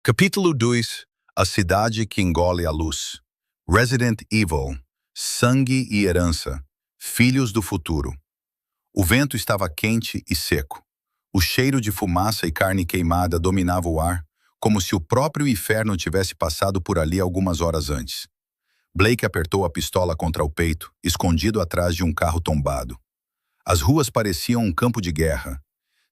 Capítulo 2. A cidade que engole a luz. Resident Evil. Sangue e herança. Filhos do futuro. O vento estava quente e seco. O cheiro de fumaça e carne queimada dominava o ar, como se o próprio inferno tivesse passado por ali algumas horas antes. Blake apertou a pistola contra o peito, escondido atrás de um carro tombado. As ruas pareciam um campo de guerra.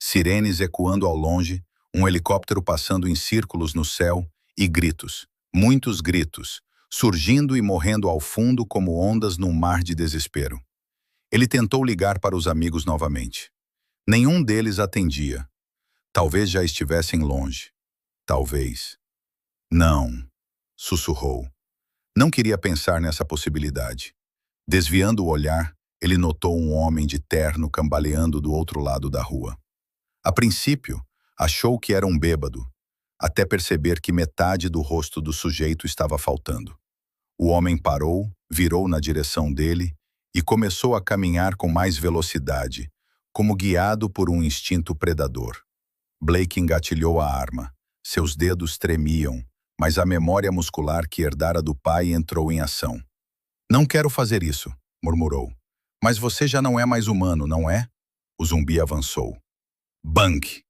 Sirenes ecoando ao longe, um helicóptero passando em círculos no céu e gritos, muitos gritos, surgindo e morrendo ao fundo como ondas num mar de desespero. Ele tentou ligar para os amigos novamente. Nenhum deles atendia. Talvez já estivessem longe. Talvez. Não, sussurrou. Não queria pensar nessa possibilidade. Desviando o olhar, ele notou um homem de terno cambaleando do outro lado da rua. A princípio, achou que era um bêbado, até perceber que metade do rosto do sujeito estava faltando. O homem parou, virou na direção dele e começou a caminhar com mais velocidade, como guiado por um instinto predador. Blake engatilhou a arma. Seus dedos tremiam, mas a memória muscular que herdara do pai entrou em ação. "Não quero fazer isso", murmurou. "Mas você já não é mais humano, não é?" O zumbi avançou. Bang!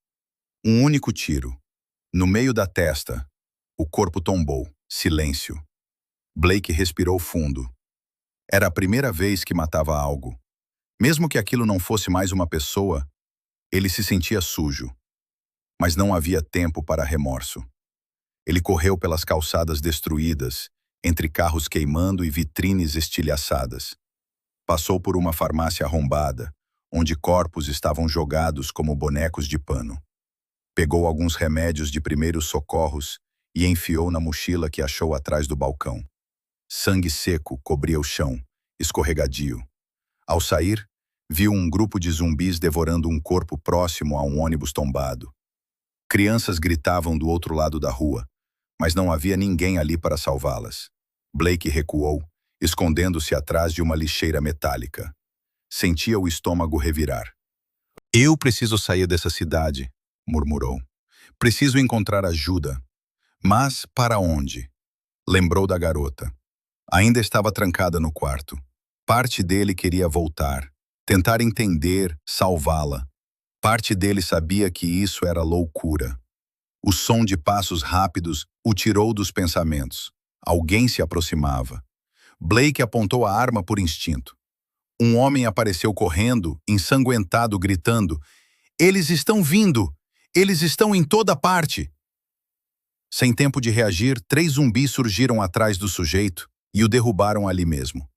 Um único tiro. No meio da testa, o corpo tombou. Silêncio. Blake respirou fundo. Era a primeira vez que matava algo. Mesmo que aquilo não fosse mais uma pessoa, ele se sentia sujo. Mas não havia tempo para remorso. Ele correu pelas calçadas destruídas, entre carros queimando e vitrines estilhaçadas. Passou por uma farmácia arrombada, onde corpos estavam jogados como bonecos de pano. Pegou alguns remédios de primeiros socorros e enfiou na mochila que achou atrás do balcão. Sangue seco cobria o chão, escorregadio. Ao sair, viu um grupo de zumbis devorando um corpo próximo a um ônibus tombado. Crianças gritavam do outro lado da rua, mas não havia ninguém ali para salvá-las. Blake recuou, escondendo-se atrás de uma lixeira metálica. Sentia o estômago revirar. "Eu preciso sair dessa cidade", murmurou. "Preciso encontrar ajuda. Mas para onde?" Lembrou da garota. Ainda estava trancada no quarto. Parte dele queria voltar, tentar entender, salvá-la. Parte dele sabia que isso era loucura. O som de passos rápidos o tirou dos pensamentos. Alguém se aproximava. Blake apontou a arma por instinto. Um homem apareceu correndo, ensanguentado, gritando: "Eles estão vindo! Eles estão em toda parte!" Sem tempo de reagir, 3 zumbis surgiram atrás do sujeito e o derrubaram ali mesmo.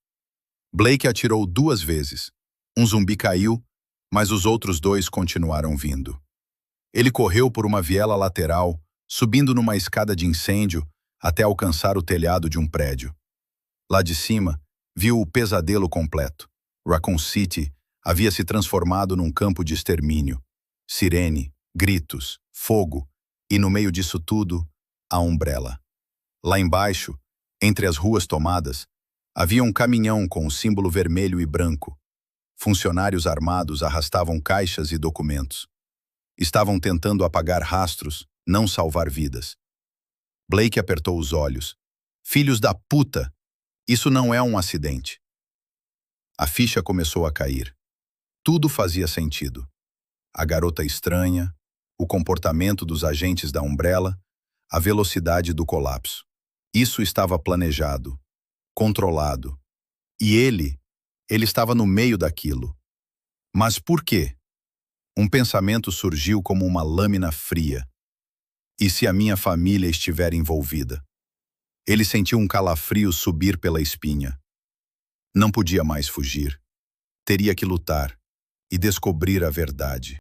Blake atirou 2 vezes. Um zumbi caiu, mas os outros 2 continuaram vindo. Ele correu por uma viela lateral, subindo numa escada de incêndio até alcançar o telhado de um prédio. Lá de cima, viu o pesadelo completo. Raccoon City havia se transformado num campo de extermínio. Sirene, gritos, fogo e, no meio disso tudo, a Umbrella. Lá embaixo, entre as ruas tomadas, havia um caminhão com o símbolo vermelho e branco. Funcionários armados arrastavam caixas e documentos. Estavam tentando apagar rastros, não salvar vidas. Blake apertou os olhos. "Filhos da puta! Isso não é um acidente." A ficha começou a cair. Tudo fazia sentido. A garota estranha, o comportamento dos agentes da Umbrella, a velocidade do colapso. Isso estava planejado, controlado. E ele estava no meio daquilo. Mas por quê? Um pensamento surgiu como uma lâmina fria. E se a minha família estiver envolvida? Ele sentiu um calafrio subir pela espinha. Não podia mais fugir. Teria que lutar e descobrir a verdade.